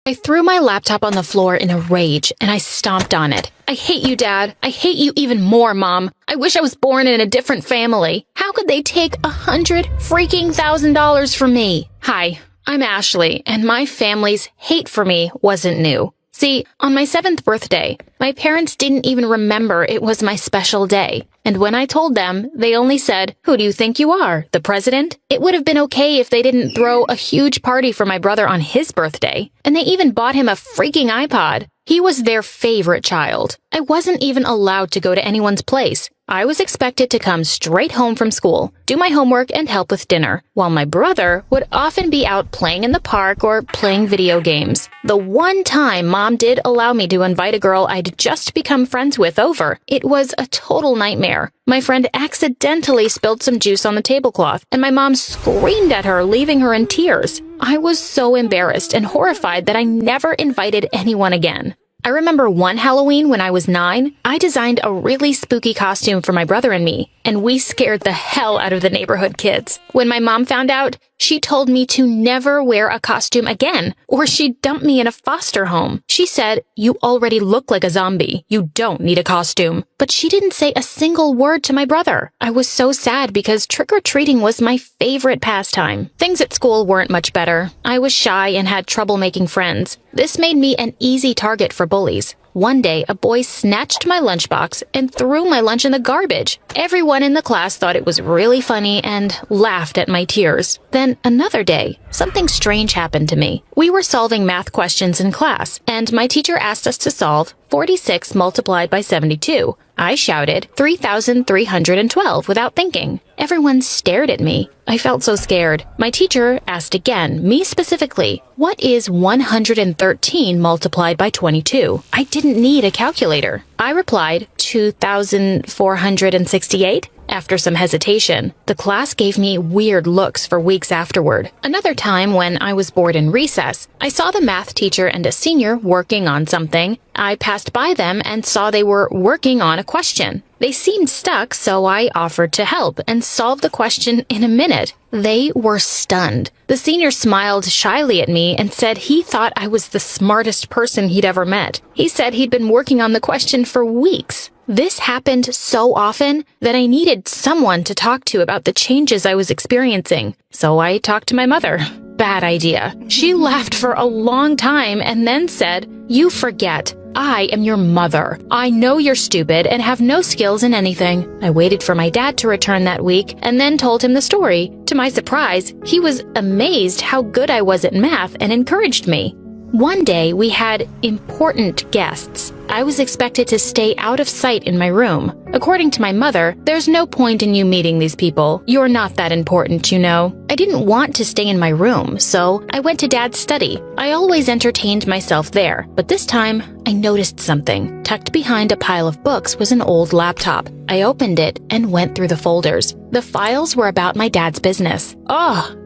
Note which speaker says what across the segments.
Speaker 1: I threw my laptop on the floor in a rage, and I stomped on it. I hate you, Dad. I hate you even more, Mom. I wish I was born in a different family. How could they take $100,000 from me? Hi, I'm Ashley, and my family's hate for me wasn't new. See, on my 7th birthday, my parents didn't even remember it was my special day. And when I told them, they only said, "Who do you think you are, the president?" It would have been okay if they didn't throw a huge party for my brother on his birthday. And they even bought him a freaking iPod. He was their favorite child. I wasn't even allowed to go to anyone's place. I was expected to come straight home from school, do my homework, and help with dinner, while my brother would often be out playing in the park or playing video games. The one time Mom did allow me to invite a girl I'd just become friends with over, it was a total nightmare. My friend accidentally spilled some juice on the tablecloth, and my mom screamed at her, leaving her in tears. I was so embarrassed and horrified that I never invited anyone again. I remember one Halloween when I was 9, I designed a really spooky costume for my brother and me, and we scared the hell out of the neighborhood kids. When my mom found out, she told me to never wear a costume again, or she'd dump me in a foster home. She said, "You already look like a zombie. You don't need a costume." But she didn't say a single word to my brother. I was so sad because trick-or-treating was my favorite pastime. Things at school weren't much better. I was shy and had trouble making friends. This made me an easy target for bullies. One day, a boy snatched my lunchbox and threw my lunch in the garbage. Everyone in the class thought it was really funny and laughed at my tears. Then another day, something strange happened to me. We were solving math questions in class, and my teacher asked us to solve 46 multiplied by 72. I shouted 3,312 without thinking. Everyone stared at me. I felt so scared. My teacher asked again, me specifically, "What is 113 multiplied by 22? I didn't need a calculator. I replied, 2,468. After some hesitation, the class gave me weird looks for weeks afterward. Another time, when I was bored in recess, I saw the math teacher and a senior working on something. I passed by them and saw they were working on a question. They seemed stuck, so I offered to help and solve the question in a minute. They were stunned. The senior smiled shyly at me and said he thought I was the smartest person he'd ever met. He said he'd been working on the question for weeks. This happened so often that I needed someone to talk to about the changes I was experiencing. So I talked to my mother. Bad idea. She laughed for a long time and then said, "You forget. I am your mother. I know you're stupid and have no skills in anything." I waited for my dad to return that week and then told him the story. To my surprise, he was amazed how good I was at math and encouraged me. One day, we had important guests. I was expected to stay out of sight in my room. According to my mother, "There's no point in you meeting these people. You're not that important, you know." I didn't want to stay in my room, so I went to Dad's study. I always entertained myself there, but this time, I noticed something. Tucked behind a pile of books was an old laptop. I opened it and went through the folders. The files were about my dad's business.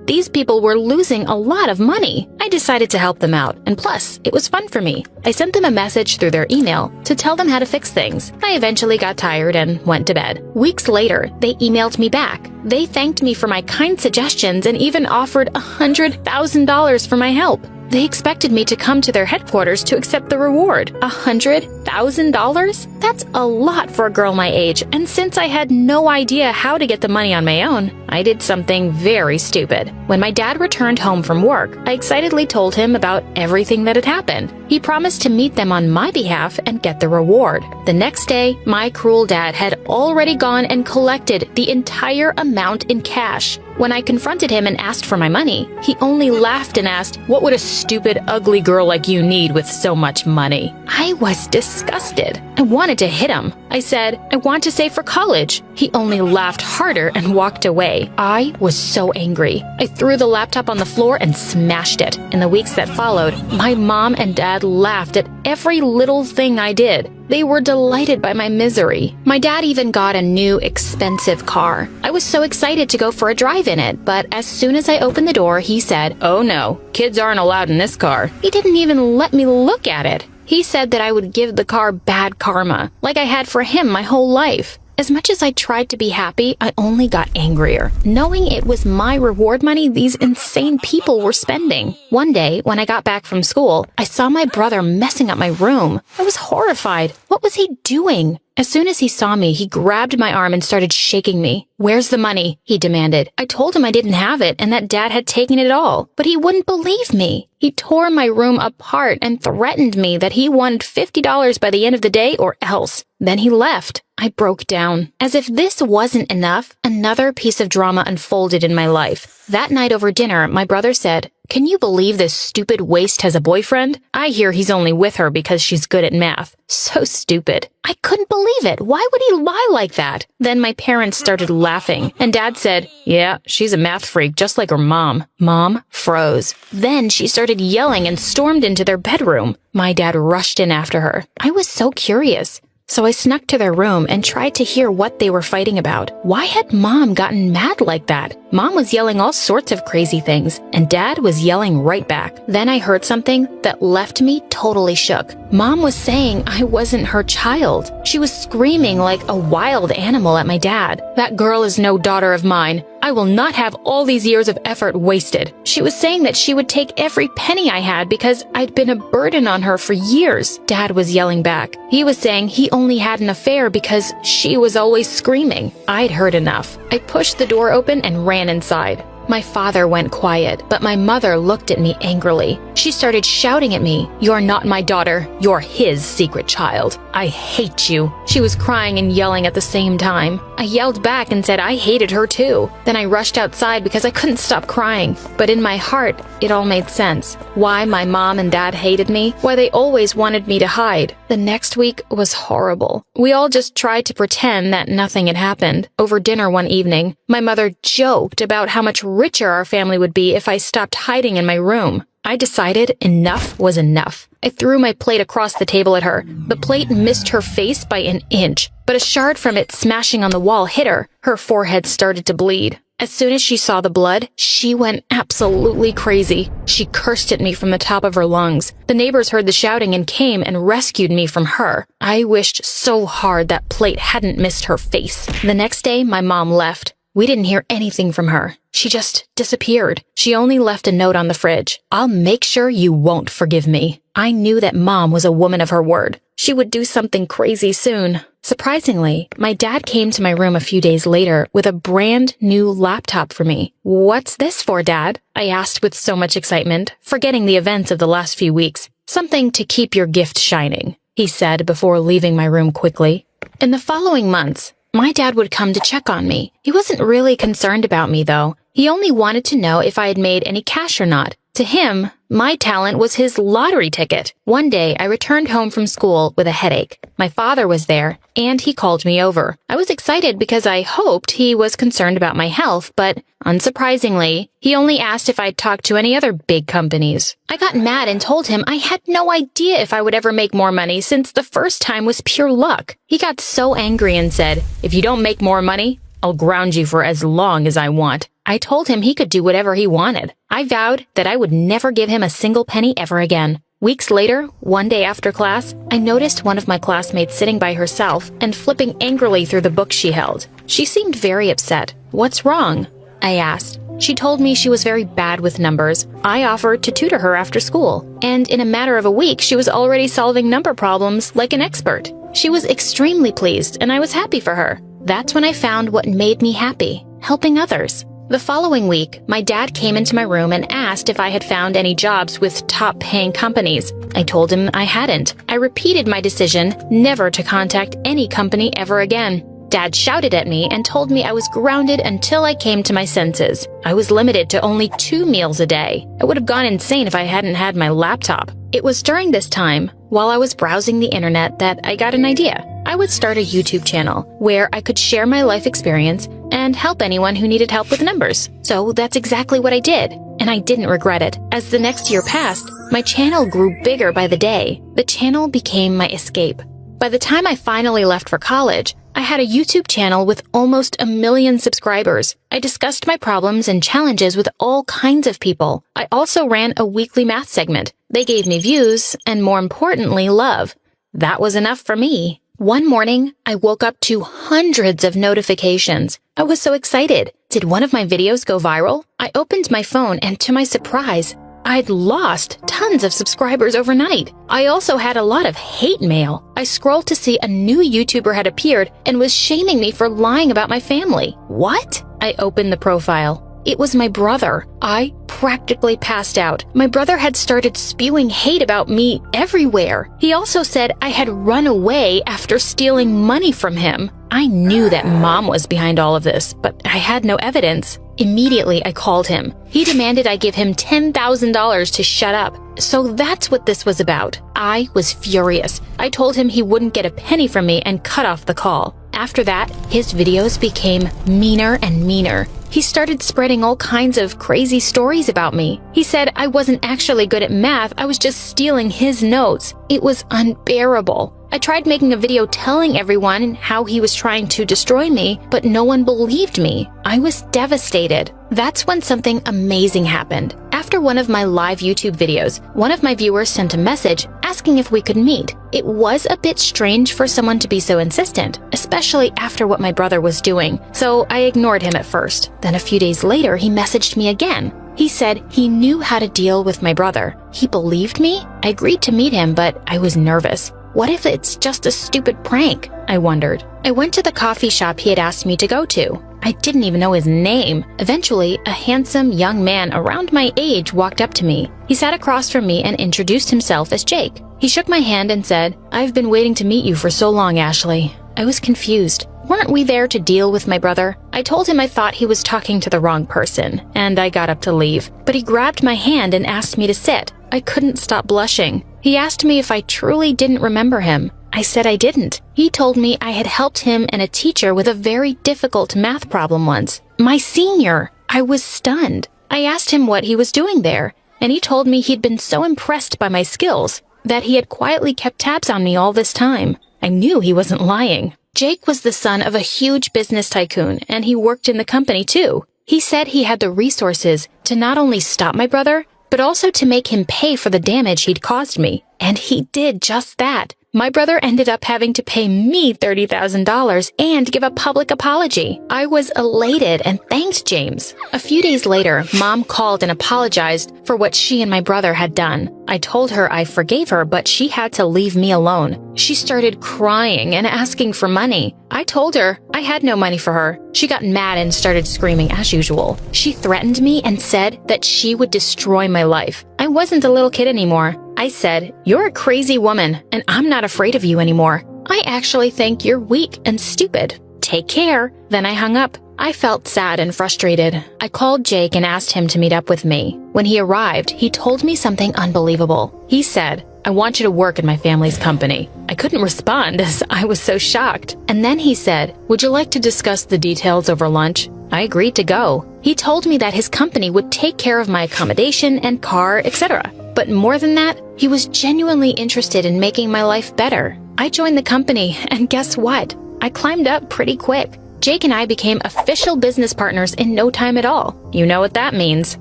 Speaker 1: These people were losing a lot of money. I decided to help them out, and plus, it was fun for me. I sent them a message through their email to tell them how to fix things. I eventually got tired and went to bed. Weeks later, they emailed me back. They thanked me for my kind suggestions and even offered $100,000 for my help. They expected me to come to their headquarters to accept the reward. $100,000? That's a lot for a girl my age, and since I had no idea how to get the money on my own, I did something very stupid. When my dad returned home from work, I excitedly told him about everything that had happened. He promised to meet them on my behalf and get the reward. The next day, my cruel dad had already gone and collected the entire amount in cash. When I confronted him and asked for my money, he only laughed and asked, "What would a stupid, ugly girl like you need with so much money?" I was disgusted. I wanted to hit him. I said, "I want to save for college." He only laughed harder and walked away. I was so angry. I threw the laptop on the floor and smashed it. In the weeks that followed, my mom and dad laughed at every little thing I did. They were delighted by my misery. My dad even got a new, expensive car. I was so excited to go for a drive in it, but as soon as I opened the door, he said, "Oh no, kids aren't allowed in this car." He didn't even let me look at it. He said that I would give the car bad karma, like I had for him my whole life. As much as I tried to be happy, I only got angrier, knowing it was my reward money these insane people were spending. One day, when I got back from school, I saw my brother messing up my room. I was horrified. What was he doing? As soon as he saw me, he grabbed my arm and started shaking me. "Where's the money?" he demanded. I told him I didn't have it and that Dad had taken it all, but he wouldn't believe me. He tore my room apart and threatened me that he wanted $50 by the end of the day or else. Then he left. I broke down. As if this wasn't enough, another piece of drama unfolded in my life. That night over dinner, my brother said, "Can you believe this stupid waste has a boyfriend? I hear he's only with her because she's good at math." So stupid. I couldn't believe it. Why would he lie like that? Then my parents started laughing, and Dad said, "Yeah, she's a math freak just like her mom." Mom froze. Then she started yelling and stormed into their bedroom. My dad rushed in after her. I was so curious. So I snuck to their room and tried to hear what they were fighting about. Why had Mom gotten mad like that? Mom was yelling all sorts of crazy things, and Dad was yelling right back. Then I heard something that left me totally shook. Mom was saying I wasn't her child. She was screaming like a wild animal at my dad. "That girl is no daughter of mine. I will not have all these years of effort wasted." She was saying that she would take every penny I had because I'd been a burden on her for years. Dad was yelling back. He was saying he only had an affair because she was always screaming. I'd heard enough. I pushed the door open and ran inside. My father went quiet, but my mother looked at me angrily. She started shouting at me, "You're not my daughter. You're his secret child. I hate you." She was crying and yelling at the same time. I yelled back and said I hated her too. Then I rushed outside because I couldn't stop crying. But in my heart, it all made sense. Why my mom and dad hated me, why they always wanted me to hide. The next week was horrible. We all just tried to pretend that nothing had happened. Over dinner one evening, my mother joked about how much richer our family would be if I stopped hiding in my room. I decided enough was enough. I threw my plate across the table at her. The plate missed her face by an inch, but a shard from it smashing on the wall hit her. Her forehead started to bleed. As soon as she saw the blood, she went absolutely crazy. She cursed at me from the top of her lungs. The neighbors heard the shouting and came and rescued me from her. I wished so hard that plate hadn't missed her face. The next day, my mom left. We didn't hear anything from her. She just disappeared. She only left a note on the fridge. "I'll make sure you won't forgive me." I knew that Mom was a woman of her word. She would do something crazy soon. Surprisingly, my dad came to my room a few days later with a brand new laptop for me. "What's this for, Dad?" I asked with so much excitement, forgetting the events of the last few weeks. "Something to keep your gift shining," he said before leaving my room quickly. In the following months, my dad would come to check on me. He wasn't really concerned about me, though. He only wanted to know if I had made any cash or not. To him, my talent was his lottery ticket. One day, I returned home from school with a headache. My father was there, and he called me over. I was excited because I hoped he was concerned about my health, but unsurprisingly, he only asked if I'd talked to any other big companies. I got mad and told him I had no idea if I would ever make more money since the first time was pure luck. He got so angry and said, "If you don't make more money, I'll ground you for as long as I want." I told him he could do whatever he wanted. I vowed that I would never give him a single penny ever again. Weeks later, one day after class, I noticed one of my classmates sitting by herself and flipping angrily through the book she held. She seemed very upset. "What's wrong?" I asked. She told me she was very bad with numbers. I offered to tutor her after school, and in a matter of a week, she was already solving number problems like an expert. She was extremely pleased, and I was happy for her. That's when I found what made me happy, helping others. The following week, my dad came into my room and asked if I had found any jobs with top-paying companies. I told him I hadn't. I repeated my decision never to contact any company ever again. Dad shouted at me and told me I was grounded until I came to my senses. I was limited to only 2 meals a day. I would have gone insane if I hadn't had my laptop. It was during this time, while I was browsing the internet, that I got an idea. I would start a YouTube channel where I could share my life experience and help anyone who needed help with numbers. So that's exactly what I did, and I didn't regret it. As the next year passed, my channel grew bigger by the day. The channel became my escape. By the time I finally left for college, I had a YouTube channel with almost 1 million subscribers. I discussed my problems and challenges with all kinds of people. I also ran a weekly math segment. They gave me views, and more importantly, love. That was enough for me. One morning, I woke up to hundreds of notifications. I was so excited. Did one of my videos go viral? I opened my phone and to my surprise, I'd lost tons of subscribers overnight. I also had a lot of hate mail. I scrolled to see a new YouTuber had appeared and was shaming me for lying about my family. What? I opened the profile. It was my brother. I practically passed out. My brother had started spewing hate about me everywhere. He also said I had run away after stealing money from him. I knew that Mom was behind all of this, but I had no evidence. Immediately, I called him. He demanded I give him $10,000 to shut up. So that's what this was about. I was furious. I told him he wouldn't get a penny from me and cut off the call. After that, his videos became meaner and meaner. He started spreading all kinds of crazy stories about me. He said I wasn't actually good at math, I was just stealing his notes. It was unbearable. I tried making a video telling everyone how he was trying to destroy me, but no one believed me. I was devastated. That's when something amazing happened. After one of my live YouTube videos, one of my viewers sent a message asking if we could meet. It was a bit strange for someone to be so insistent, especially after what my brother was doing, so I ignored him at first. Then a few days later, he messaged me again. He said he knew how to deal with my brother. He believed me? I agreed to meet him, but I was nervous. What if it's just a stupid prank? I wondered. I went to the coffee shop he had asked me to go to. I didn't even know his name. Eventually, a handsome young man around my age walked up to me. He sat across from me and introduced himself as Jake. He shook my hand and said, "I've been waiting to meet you for so long, Ashley." I was confused. Weren't we there to deal with my brother? I told him I thought he was talking to the wrong person, and I got up to leave. But he grabbed my hand and asked me to sit. I couldn't stop blushing. He asked me if I truly didn't remember him. I said I didn't. He told me I had helped him and a teacher with a very difficult math problem once. My senior! I was stunned. I asked him what he was doing there, and he told me he'd been so impressed by my skills that he had quietly kept tabs on me all this time. I knew he wasn't lying. Jake was the son of a huge business tycoon, and he worked in the company too. He said he had the resources to not only stop my brother, but also to make him pay for the damage he'd caused me. And he did just that. My brother ended up having to pay me $30,000 and give a public apology. I was elated and thanked James. A few days later, Mom called and apologized for what she and my brother had done. I told her I forgave her, but she had to leave me alone. She started crying and asking for money. I told her I had no money for her. She got mad and started screaming as usual. She threatened me and said that she would destroy my life. I wasn't a little kid anymore. I said, "You're a crazy woman, and I'm not afraid of you anymore. I actually think you're weak and stupid. Take care." Then I hung up. I felt sad and frustrated. I called Jake and asked him to meet up with me. When he arrived, he told me something unbelievable. He said, "I want you to work in my family's company." I couldn't respond as I was so shocked. And then he said, "Would you like to discuss the details over lunch?" I agreed to go. He told me that his company would take care of my accommodation and car, etc. But more than that, he was genuinely interested in making my life better. I joined the company, and guess what? I climbed up pretty quick. Jake and I became official business partners in no time at all. You know what that means.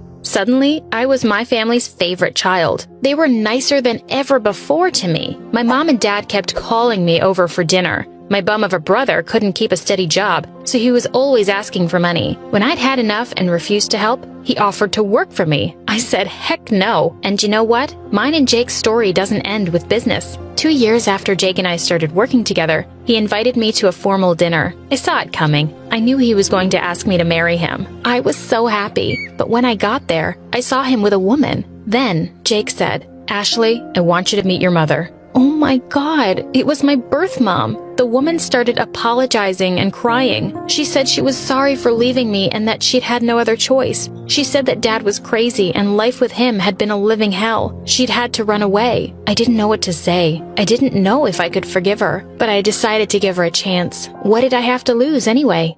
Speaker 1: Suddenly, I was my family's favorite child. They were nicer than ever before to me. My mom and dad kept calling me over for dinner. My bum of a brother couldn't keep a steady job, so he was always asking for money. When I'd had enough and refused to help, he offered to work for me. I said heck no. And you know what? Mine and Jake's story doesn't end with business. 2 years after Jake and I started working together, he invited me to a formal dinner. I saw it coming. I knew he was going to ask me to marry him. I was so happy. But when I got there, I saw him with a woman. Then Jake said, "Ashley, I want you to meet your mother." Oh my God, it was my birth mom. The woman started apologizing and crying. She said she was sorry for leaving me and that she'd had no other choice. She said that dad was crazy and life with him had been a living hell. She'd had to run away. I didn't know what to say. I didn't know if I could forgive her, but I decided to give her a chance. What did I have to lose anyway?